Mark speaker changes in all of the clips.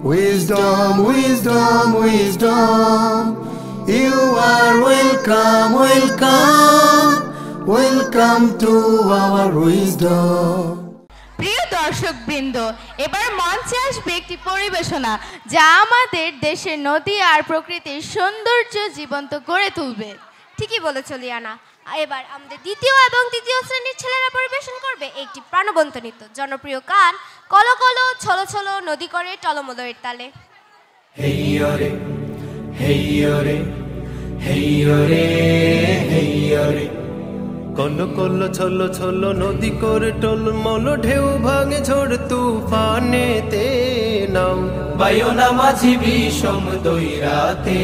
Speaker 1: Wisdom, wisdom, wisdom. You are welcome, welcome, welcome to our wisdom.
Speaker 2: প্রিয় দর্শকবৃন্দ, এবার মঞ্চে আসবে একটি পরিবেশনা যা আমাদের দেশের নদী আর প্রকৃতির সৌন্দর্য জীবন্ত করে তুলবে।
Speaker 3: ঠিকই বলেছো লিয়ানা। এবার আমাদের দ্বিতীয় এবং তৃতীয় শ্রেণীর ছেলেরা পরিবেশন করবে একটি প্রাণবন্ত নৃত্য। জনপ্রিয় গান কলো কলো ছলো ছলো নদী করে টলমলের তালে।
Speaker 1: হেইয়রে হেইয়রে হেইয়রে হেইয়রে,
Speaker 4: কলো কলো ছলো ছলো নদী করে টলমল, ঢেউ ভাঙে ঝড় তুফানেতে নাও
Speaker 1: বায়োনা মাঝি বিষম দৈরাতে,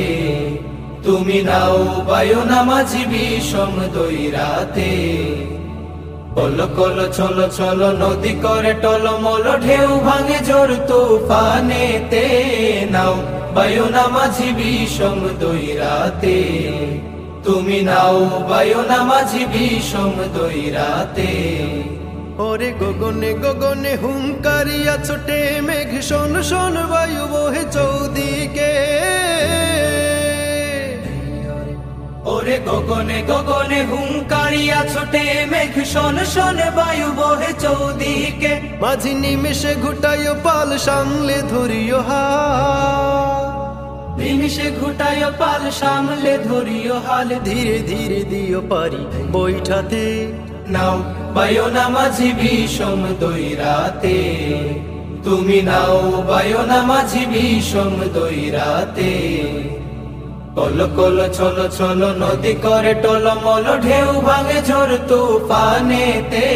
Speaker 1: তুমি নাও বায়োনা মাঝি বিষম দৈরাতে। কলো কলো ছলো ছলো নদী করে টলমল, ঢেউ ভাঙে ঝড় তুফানেতে নাও বায়োনা মাঝি বিষম দৈরাতে, তুমি নাও বায়োনা মাঝি বিষম দৈরাতে।
Speaker 4: ওরে গগনে গগনে হুঙ্কারিয়া ছোটে মেঘ, শোন শোন বায়ু বহে চৌদিকে।
Speaker 1: ওরে গগনে গগনে হুঙ্কারিয়া ছোটে মেঘ, শোন শোন বায়ু বহে চৌদিকে।
Speaker 4: মাঝি নিমেষে ঘুটাইও পাল, সামলে ধরিও হাল,
Speaker 1: নিমিষে ঘুটায় পাল, সামলে ধরিও হাল।
Speaker 4: ধীরে ধীরে দিও পারি বৈঠাতে
Speaker 1: নাও বায়োনা মাঝি বিষম দৈরাতে, তুমি নাও বায়োনা মাঝি বিষম দৈরাতে। কলো কলো ছলো ছলো নদী করে টলমল, ঢেউ ভাঙে ঝড় তুফানেতে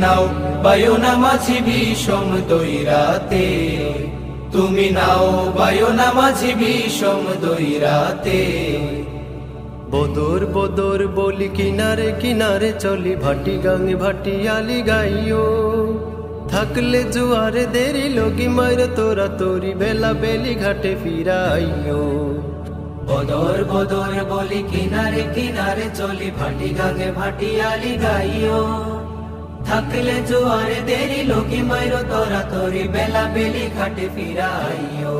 Speaker 1: নাও বায়োনা মাঝি বিষম দৈরাতে, তুমি নাও বায়োনা মাঝি বিষম দৈরাতে।
Speaker 4: বদর বদর বলি কিনারে কিনারে চলি, ভাটি গাঙে ভাটিয়ালি গাইও। থাকলে জুয়ারে দেরি লগি মাইর তোরা তোরি, বেলা বেলি ঘাটে ফিরাইও।
Speaker 1: বদর বদর বলি কিনারে কিনারে চলি, ভাটি গাঙে ভাটিয়ালি গাইও। থাকলে জোয়ারে দেরি লগি মাইরো তোরা তোরি, বেলা বেলি ঘাটে ফিরাইও।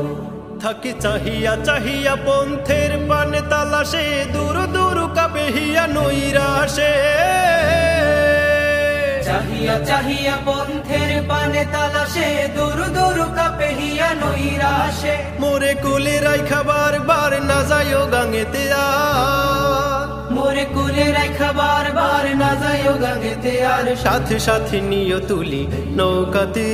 Speaker 4: থাকি চাহিয়া চাহিয়া পন্থের পানে তালাশে, দূর দূর কাবেহিয়া নৈরাশে।
Speaker 1: চাহিয়া চাহিয়া পন্থের পানে তালাশে, দূর দূর কাবেহিয়া নৈরাশে।
Speaker 4: মোরে কুলে রাইখা বার বার না যাইও গাঙেতে আর,
Speaker 1: মোরে কুলে রাইখা বার বার না যাইও গাঙেতে আর।
Speaker 4: সাথে সাথে নিও তুলি নৌকাতে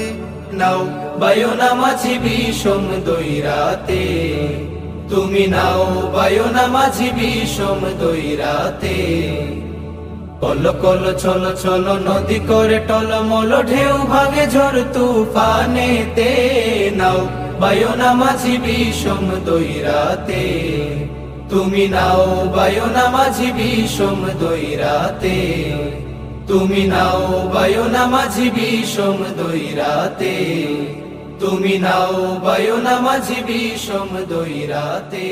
Speaker 1: নাও বায়োনা মাঝি বিষম দৈরাতে, তুমি নাও বায়োনা মাঝি বিষম দৈরাতে। কলো কলো ছলো ছলো নদী করে টলমল, ঢেউ ভাঙে ঝড় তুফানেতে নাও বায়োনা মাঝি বিষম দৈরাতে, তুমি নাও বায়োনা মাঝি বিষম দৈরাতে, তুমি নাও বায়োনা মাঝি বিষম দৈরাতে, তুমি নাও বায়োনা মাঝি বিষম দৈরাতে।